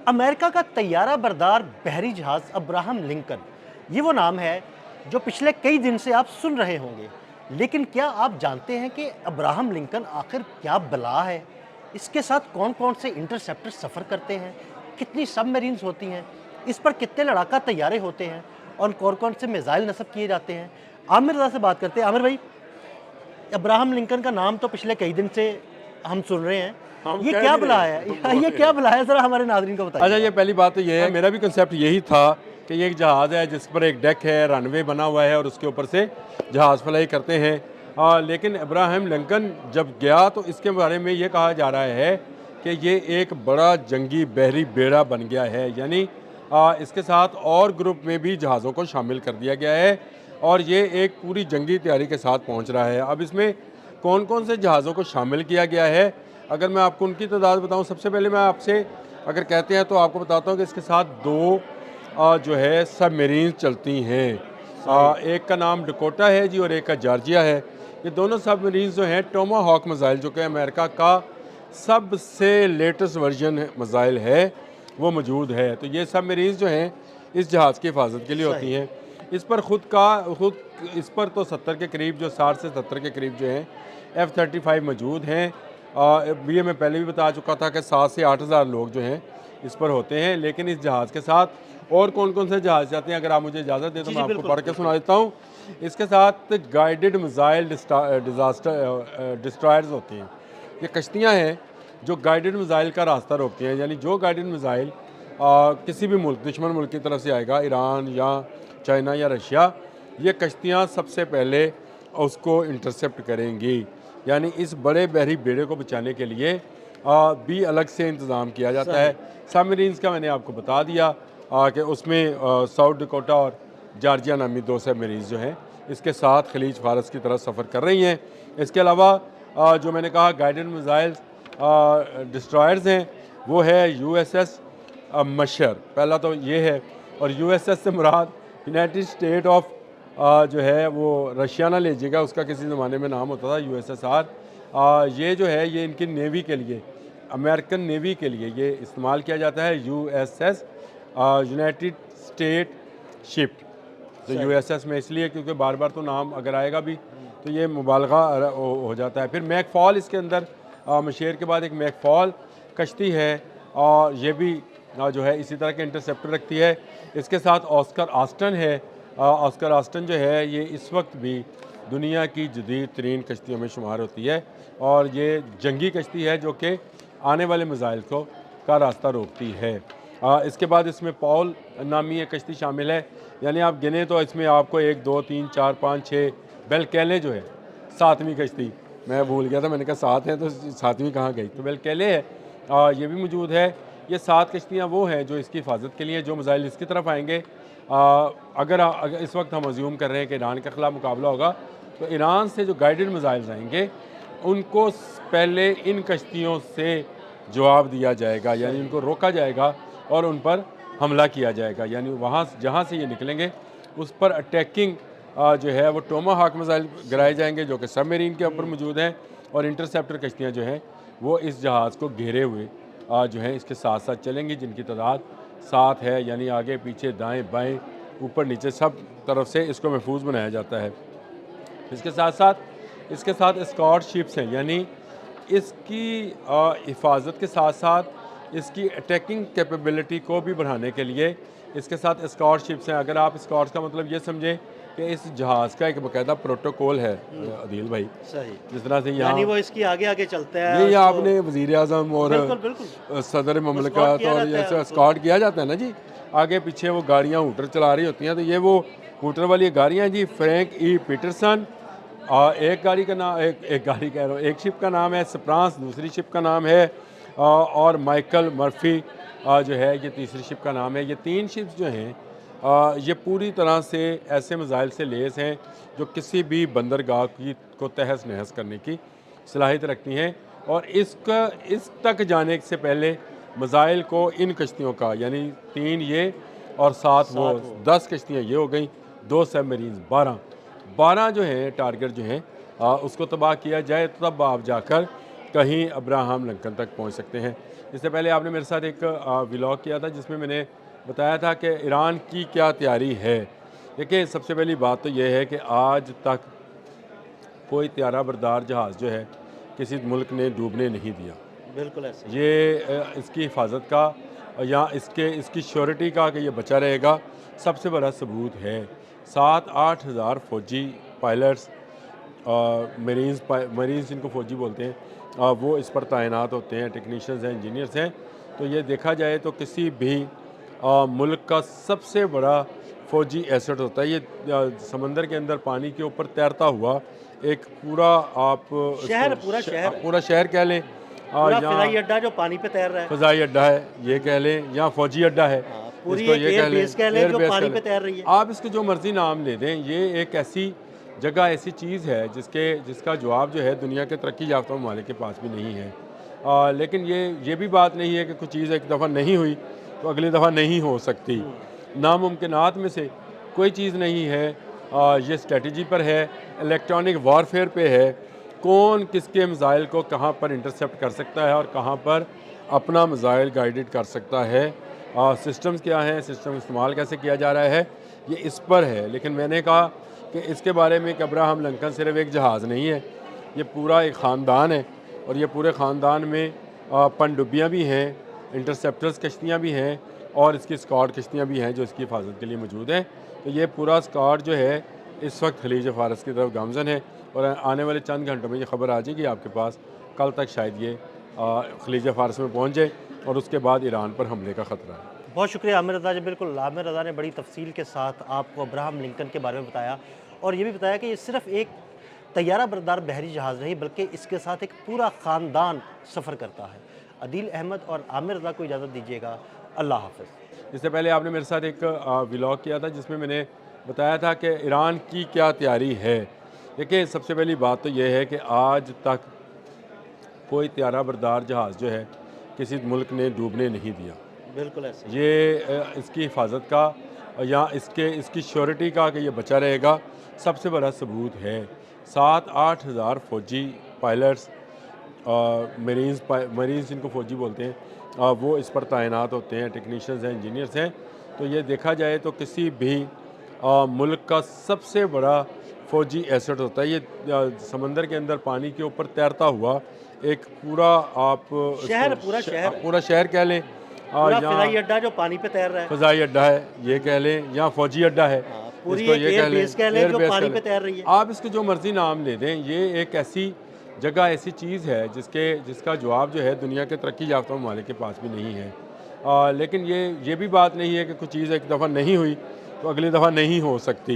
America का तैयारा बरदार बहरी जहाज अब्राहम लिंकन, ये वो नाम है जो पिछले कई दिन से आप सुन रहे होंगे। लेकिन क्या आप जानते हैं कि अब्राहम लिंकन आखिर क्या बला है? इसके साथ कौन-कौन से इंटरसेप्टर सफ़र करते हैं? कितनी सबमरीन्स होती हैं? इस पर कितने लड़ाका तैयारे होते हैं? और कौन-कौन से मिसाइल नस्ब किए जाते हैं? आमिर रज़ा से बात करते हैं। आमिर भाई, अब्राहम लिंकन का नाम तो पिछले कई दिन से हम सुन रहे हैं। हम ये कह क्या भी रहे बला हैं, है? तुम बोल ये रहे क्या हो। बला है? ज़रा हमारे नाज़रीन को अच्छा, बताइए। ये पहली बात तो ये है, मेरा भी कंसेप्ट यही था कि ये एक जहाज़ है जिस पर एक डेक है, रनवे बना हुआ है और उसके ऊपर से जहाज़ फ्लाई करते हैं। लेकिन अब्राहम लिंकन जब गया तो इसके बारे में ये कहा जा रहा है कि ये एक बड़ा जंगी बहरी बेड़ा बन गया है, यानी इसके साथ और ग्रुप में भी जहाज़ों को शामिल कर दिया गया है और ये एक पूरी जंगी तैयारी के साथ पहुंच रहा है। अब इसमें कौन कौन से जहाज़ों को शामिल किया गया है, अगर मैं आपको उनकी तादाद बताऊं, सबसे पहले मैं आपसे अगर कहते हैं तो आपको बताता हूं कि इसके साथ दो जो है सबमरीन चलती हैं। एक का नाम डकोटा है जी और एक का जॉर्जिया है। ये दोनों सबमरीन जो हैं टोमाहॉक मिसाइल, जो कि अमेरिका का सबसे लेटेस्ट वर्जन मिसाइल है, वो मौजूद है। तो ये सबमरीन जो हैं इस जहाज़ की हिफाजत के लिए होती सही। हैं। इस पर इस पर तो 70 के करीब, जो 60 से 70 के करीब जो हैं F-35 मौजूद हैं। ये मैं पहले भी बता चुका था कि 7 से 8,000 लोग जो हैं इस पर होते हैं। लेकिन इस जहाज़ के साथ और कौन कौन से जहाज़ जाते हैं, अगर आप मुझे इजाज़त दें तो जी, मैं जी, आपको बिल्कुल, पढ़ के बिल्कुल। सुना देता हूँ। इसके साथ गाइडेड मिसाइल डिस्ट्रॉयर्स होते हैं। ये कश्तियाँ हैं जो गाइडेड मिसाइल का रास्ता रोकती हैं, यानी जो गाइडेड मिसाइल किसी भी मुल्क, दुश्मन मुल्क की तरफ से आएगा, ईरान या चाइना या रशिया, ये कश्तियाँ सबसे पहले उसको इंटरसेप्ट करेंगी। यानी इस बड़े बहरी बेड़े को बचाने के लिए भी अलग से इंतज़ाम किया जाता है। सही। सबमरीन्स का मैंने आपको बता दिया कि उसमें साउथ डकोटा और जॉर्जिया नामी दो सबमरीन्स जो हैं इसके साथ खलीज फारस की तरफ सफ़र कर रही हैं। इसके अलावा जो मैंने कहा गाइडेड मिसाइल डिस्ट्रॉयर्स हैं, वो है USS मशर, पहला तो ये है। और USS से मुराद यूनाइटेड स्टेट ऑफ जो है वो रशिया ना लीजिएगा, उसका किसी ज़माने में नाम होता था USSR। ये जो है ये इनकी नेवी के लिए, अमेरिकन नेवी के लिए ये इस्तेमाल किया जाता है। USS United state ship. तो सही। USS में इसलिए क्योंकि बार बार तो नाम अगर आएगा भी तो ये मुबालगा हो जाता है। फिर मैकफॉल इसके अंदर, मशेर के बाद एक मैकफॉल कश्ती है और ये भी जो है इसी तरह के इंटरसेप्टर रखती है। इसके साथ ऑस्कर आस्टन है। ऑस्कर आस्टन जो है ये इस वक्त भी दुनिया की जदीद तरीन कश्तियों में शुमार होती है और ये जंगी कश्ती है जो कि आने वाले मिसाइल को का रास्ता रोकती है। इसके बाद इसमें पॉल नामी एक कश्ती शामिल है, यानी आप गिने तो इसमें आपको 1 2 3 4 5 6 बेलकेले जो है सातवीं कश्ती, मैं भूल गया था, मैंने कहा 7 हैं तो सातवीं कहाँ गई, तो बेलकेले है। ये भी मौजूद है। ये 7 कश्तियाँ वो हैं जो इसकी हिफाजत के लिए, जो मिसाइल इसकी तरफ आएंगे, अगर इस वक्त हम अज्यूम कर रहे हैं कि ईरान के ख़िलाफ़ मुकाबला होगा, तो ईरान से जो गाइडेड मिसाइल्स आएंगे उनको पहले इन कश्तियों से जवाब दिया जाएगा, यानी उनको रोका जाएगा और उन पर हमला किया जाएगा। यानी वहाँ जहाँ से ये निकलेंगे उस पर अटैकिंग जो है वो टोमाहॉक मिसाइल गिराए जाएंगे जो कि सबमरीन के ऊपर मौजूद हैं। और इंटरसेप्टर कश्तियाँ जो हैं वो इस जहाज़ को घेरे हुए जो हैं इसके साथ साथ चलेंगी, जिनकी तादाद 7 है, यानी आगे पीछे दाएं बाएं ऊपर नीचे सब तरफ से इसको महफूज बनाया जाता है। इसके साथ स्कॉट शिप्स हैं, यानी इसकी हिफाजत के साथ साथ इसकी अटैकिंग कैपेबिलिटी को भी बढ़ाने के लिए इसके साथ स्कॉट शिप्स हैं। अगर आप स्कॉट्स का मतलब ये समझें कि इस जहाज़ का एक बाकायदा प्रोटोकॉल है अदील भाई, सही। जिस तरह से यानी यहाँ वो इसकी आगे-आगे चलता है ये उसको। आपने वज़ीर आज़म और बिल्कुल, बिल्कुल। सदर वो स्कॉट ममलकत किया और जाता है जैसे उसको। स्कॉट किया जाता है ना जी, आगे पीछे वो गाड़ियाँ हूटर चला रही होती हैं, तो ये वो हूटर वाली गाड़ियाँ जी। फ्रैंक ई पीटरसन, एक गाड़ी का नाम, एक गाड़ी कह रहा हूँ, एक शिप का नाम है स्प्रांस, दूसरी शिप का नाम है और माइकल मर्फी जो है ये तीसरी शिप का नाम है। ये 3 शिप्स जो हैं ये पूरी तरह से ऐसे मिसाइल से लेस हैं जो किसी भी बंदरगाह की को तहस नहस करने की सलाहियत रखती हैं। और इस तक जाने से पहले मिसाइल को इन कश्तियों का, यानी 3 ये और 7 वो, 10 कश्तियाँ ये हो गई, 2 सबमरीन, 12 जो हैं टारगेट जो हैं उसको तबाह किया जाए, तब आप जाकर कहीं अब्राहम लिंकन तक पहुंच सकते हैं। इससे पहले आपने मेरे साथ एक व्लॉग किया था जिसमें मैंने बताया था कि ईरान की क्या तैयारी है। देखिए, सबसे पहली बात तो ये है कि आज तक कोई त्यारा बरदार जहाज़ जो है किसी मुल्क ने डूबने नहीं दिया। बिल्कुल ऐसे ही। ये इसकी हिफाजत का या इसकी श्योरिटी का कि ये बचा रहेगा सबसे बड़ा सबूत है। 7-8 हज़ार फ़ौजी पायलट्स, मरीन्स इनको फ़ौजी बोलते हैं, वो इस पर तैनात होते हैं, टेक्नीशियंस हैं, इंजीनियर्स हैं। तो ये देखा जाए तो किसी भी मुल्क का सबसे बड़ा फ़ौजी एसेट होता है। ये समंदर के अंदर पानी के ऊपर तैरता हुआ एक पूरा आप शहर, इसको पूरा शहर है। पूरा शहर कह लें, पूरा या फ़िज़ाई अड्डा जो पानी पे तैर रहा है। फ़ज़ाई अड्डा है ये कह लें, या फ़ौजी अड्डा है, हाँ, पूरी इसको एक ये एयर कह लें, बेस कह लें एयर जो बेस पानी कह पे लें। तैर रही है। आप इसको जो मर्ज़ी नाम ले दें, ये एक ऐसी जगह, ऐसी चीज़ है जिसका जवाब जो है दुनिया के तरक्की याफ्ता ममालिक के पास भी नहीं है। लेकिन ये भी बात नहीं है कि कुछ चीज़ एक दफ़ा नहीं हुई तो अगली दफ़ा नहीं हो सकती। नामुमकिनात में से कोई चीज़ नहीं है। ये स्ट्रेटजी पर है, इलेक्ट्रॉनिक वारफेयर पे है, कौन किसके मिसाइल को कहाँ पर इंटरसेप्ट कर सकता है और कहाँ पर अपना मिसाइल गाइडेड कर सकता है। सिस्टम्स क्या हैं, सिस्टम इस्तेमाल कैसे किया जा रहा है, ये इस पर है। लेकिन मैंने कहा कि इसके बारे में कि अब्राहम लिंकन सिर्फ एक जहाज़ नहीं है, ये पूरा एक ख़ानदान है और ये पूरे ख़ानदान में पनडुब्बियाँ भी हैं, इंटरसेप्टर्स कश्तियाँ भी हैं और इसकी स्कॉट कश्तियाँ भी हैं जो इसकी हिफाजत के लिए मौजूद हैं। तो ये पूरा स्कॉट जो है इस वक्त खलीज फ़ारस की तरफ गामज़न है और आने वाले चंद घंटों में ये ख़बर आ जाएगी आपके पास। कल तक शायद ये खलीज फ़ारस में पहुँच जाए और उसके बाद ईरान पर हमले का ख़तरा है। बहुत शुक्रिया आमिर रज़ा जी। बिल्कुल, आमिर रज़ा ने बड़ी तफसील के साथ आपको अब्राहम लिंकन के बारे में बताया और ये भी बताया कि ये सिर्फ़ एक तैयारा बरदार बहरी जहाज़ नहीं बल्कि इसके साथ एक पूरा ख़ानदान सफ़र करता है। अदील अहमद और आमिर रज़ा को इजाज़त दीजिएगा। अल्लाह हाफ़िज़। इससे पहले आपने मेरे साथ एक व्लॉग किया था जिसमें मैंने बताया था कि ईरान की क्या तैयारी है। देखिए, सबसे पहली बात तो ये है कि आज तक कोई त्यारा बरदार जहाज़ जो है किसी मुल्क ने डूबने नहीं दिया। बिल्कुल ऐसे ही। ये इसकी हिफाजत का या इसकी श्योरिटी का कि ये बचा रहेगा सबसे बड़ा सबूत है। 7-8 हज़ार फ़ौजी पायलट्स, मरीन्स इनको फ़ौजी बोलते हैं, वो इस पर तैनात होते हैं, टेक्नीशियंस हैं, इंजीनियर्स हैं। तो ये देखा जाए तो किसी भी मुल्क का सबसे बड़ा फ़ौजी एसेट होता है। ये समंदर के अंदर पानी के ऊपर तैरता हुआ एक पूरा आप शहर, इसको पूरा शहर है। पूरा शहर कह लें, पूरा या फ़िज़ाई अड्डा जो पानी पे तैर रहा है। फ़ज़ाई अड्डा है ये कह लें, या फ़ौजी अड्डा है, हाँ, पूरी इसको एक ये एयर कह लें, बेस कह लें एयर जो बेस पानी कह पे लें। तैर रही है। आप इसको जो मर्ज़ी नाम ले दें, ये एक ऐसी जगह, ऐसी चीज़ है जिसका जवाब जो है दुनिया के तरक्की याफ्ता ममालिक के पास भी नहीं है। लेकिन ये भी बात नहीं है कि कुछ चीज़ एक दफ़ा नहीं हुई तो अगली दफ़ा नहीं हो सकती।